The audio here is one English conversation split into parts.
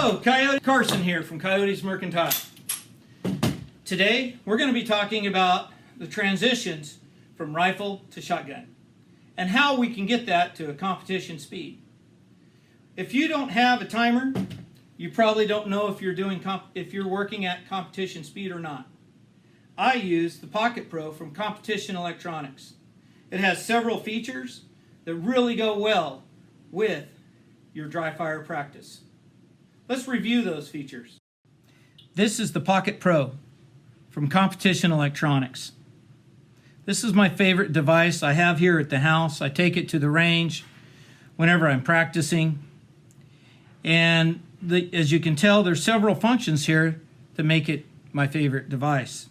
Hello, Coyote. Carson here from Coyote's Mercantile. Today we're going to be talking about the transitions from rifle to shotgun and how we can get that to a competition speed. If you don't have a timer, you probably don't know if you're working at competition speed or not. I use the Pocket Pro from Competition Electronics. It has several features that really go well with your dry fire practice. Let's review those features. This is the Pocket Pro from Competition Electronics. This is my favorite device I have here at the house. I take it to the range whenever I'm practicing. And as you can tell, there's several functions here that make it my favorite device.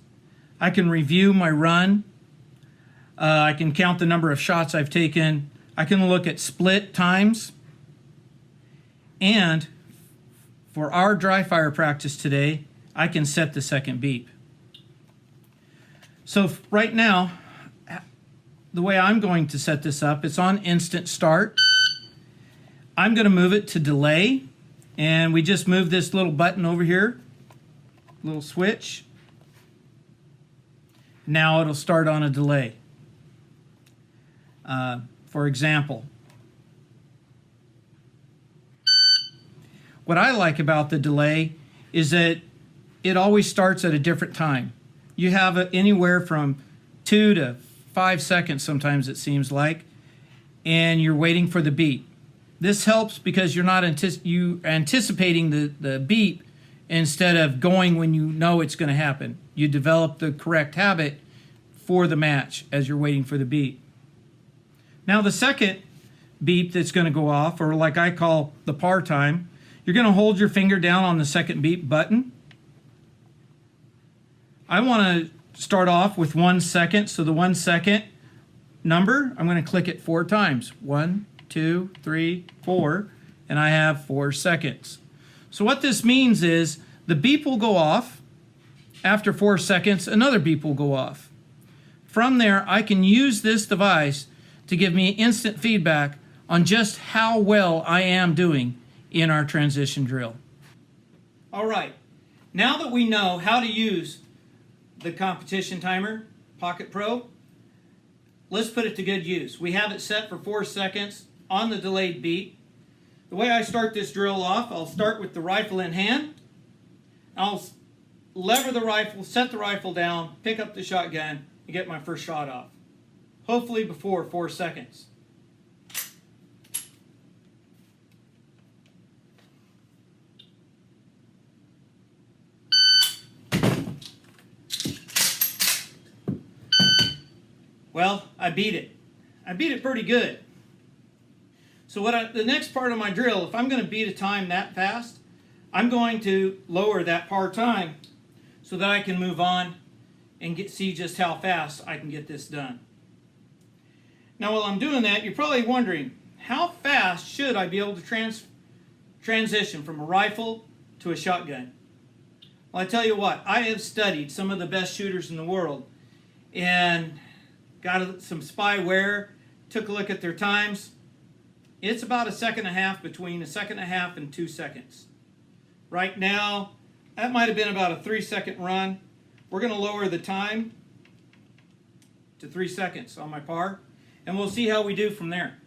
I can review my run. I can count the number of shots I've taken. I can look at split times. And for our dry fire practice today, I can set the second beep. So right now, the way I'm going to set this up, it's on instant start. I'm going to move it to delay, and we just move this little button over here, little switch. Now it'll start on a delay. For example, what I like about the delay is that it always starts at a different time. You have it anywhere from 2 to 5 seconds sometimes, it seems like, and you're waiting for the beep. This helps because you're not anticipating the beep instead of going when you know it's going to happen. You develop the correct habit for the match as you're waiting for the beep. Now the second beep that's going to go off, or like I call the par time, you're going to hold your finger down on the second beep button. I want to start off with 1 second, so the 1 second number, I'm going to click it 4 times. 1, 2, 3, 4, and I have 4 seconds. So what this means is the beep will go off. After 4 seconds, another beep will go off. From there, I can use this device to give me instant feedback on just how well I am doing in our transition drill. All right, now that we know how to use the competition timer, Pocket Pro, let's put it to good use. We have it set for 4 seconds on the delayed beep. The way I start this drill off, I'll start with the rifle in hand. I'll lever the rifle, set the rifle down, pick up the shotgun, and get my first shot off. Hopefully before 4 seconds. Well, I beat it. I beat it pretty good. So the next part of my drill, if I'm going to beat a time that fast, I'm going to lower that par time so that I can move on and see just how fast I can get this done. Now while I'm doing that, you're probably wondering, how fast should I be able to transition from a rifle to a shotgun? Well, I tell you what, I have studied some of the best shooters in the world and got some spyware, took a look at their times. It's about 1.5 seconds, between 1.5 seconds and 2 seconds. Right now, that might have been about a 3-second run. We're going to lower the time to 3 seconds on my par, and we'll see how we do from there.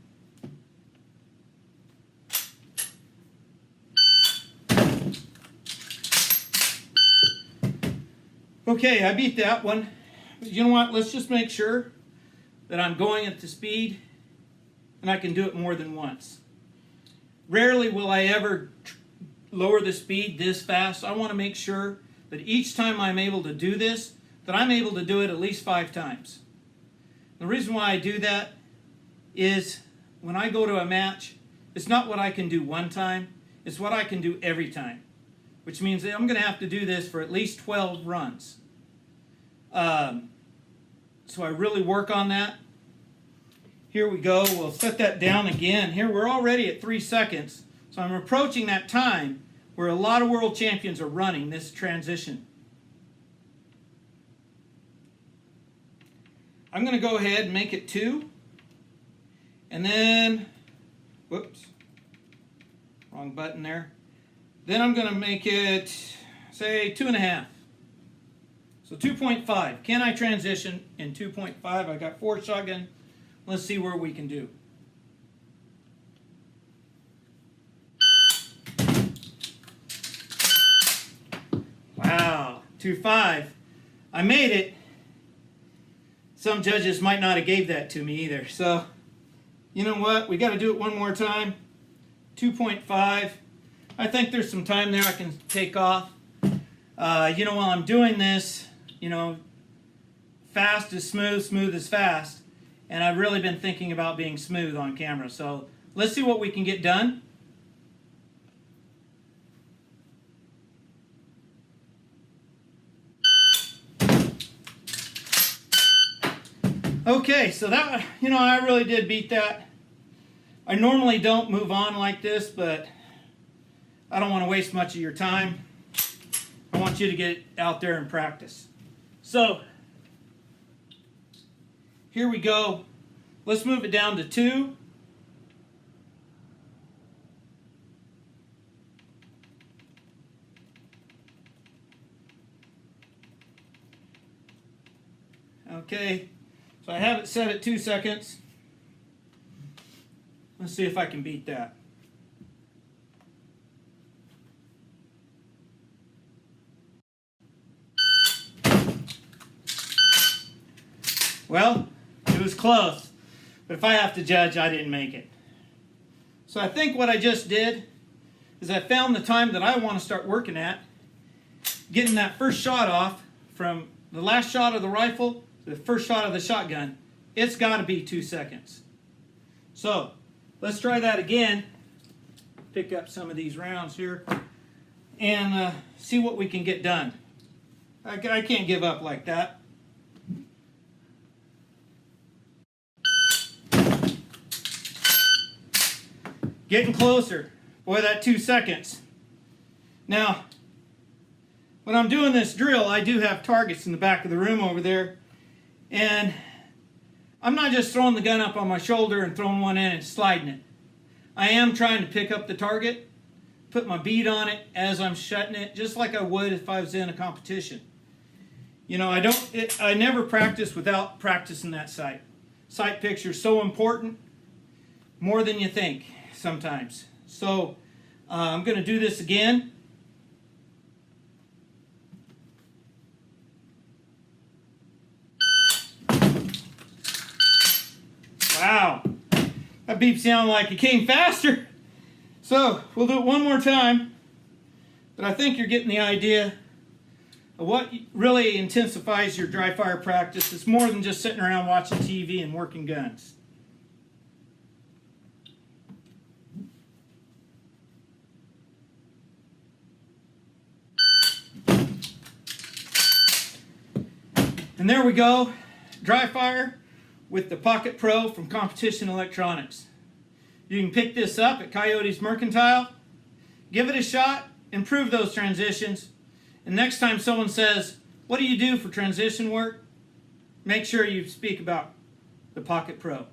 Okay, I beat that one. You know what? Let's just make sure that I'm going at the speed and I can do it more than once. Rarely will I ever lower the speed this fast. I want to make sure that each time I'm able to do this, that I'm able to do it at least 5 times. The reason why I do that is when I go to a match, it's not what I can do one time, it's what I can do every time. Which means that I'm going to have to do this for at least 12 runs. So I really work on that. Here we go. We'll set that down again. Here we're already at 3 seconds. So I'm approaching that time where a lot of world champions are running this transition. I'm going to go ahead and make it 2. And then, whoops, wrong button there. Then I'm going to make it, say, 2.5. So 2.5. Can I transition in 2.5? I got 4 shotgun. Let's see where we can do. Wow, 2.5. I made it. Some judges might not have gave that to me either. So, you know what? We got to do it one more time. 2.5. I think there's some time there I can take off. While I'm doing this, fast is smooth, smooth is fast. And I've really been thinking about being smooth on camera. So let's see what we can get done. Okay, so that, I really did beat that. I normally don't move on like this, but I don't want to waste much of your time. I want you to get out there and practice. So, here we go. Let's move it down to 2. Okay, so I have it set at 2 seconds. Let's see if I can beat that. Well, it was close, but if I have to judge, I didn't make it. So I think what I just did is I found the time that I want to start working at, getting that first shot off from the last shot of the rifle to the first shot of the shotgun. It's got to be 2 seconds. So let's try that again. Pick up some of these rounds here and see what we can get done. I can't give up like that. Getting closer. Boy, that 2 seconds. Now, when I'm doing this drill, I do have targets in the back of the room over there. And I'm not just throwing the gun up on my shoulder and throwing one in and sliding it. I am trying to pick up the target, put my bead on it as I'm shutting it, just like I would if I was in a competition. I never practice without practicing that sight. Sight picture is so important, more than you think sometimes. So I'm going to do this again. Wow, that beep sounded like it came faster. So we'll do it one more time, but I think you're getting the idea of what really intensifies your dry fire practice. It's more than just sitting around watching TV and working guns. And there we go, dry fire with the Pocket Pro from Competition Electronics. You can pick this up at Coyote's Mercantile. Give it a shot, improve those transitions, and next time someone says, "What do you do for transition work?" make sure you speak about the Pocket Pro.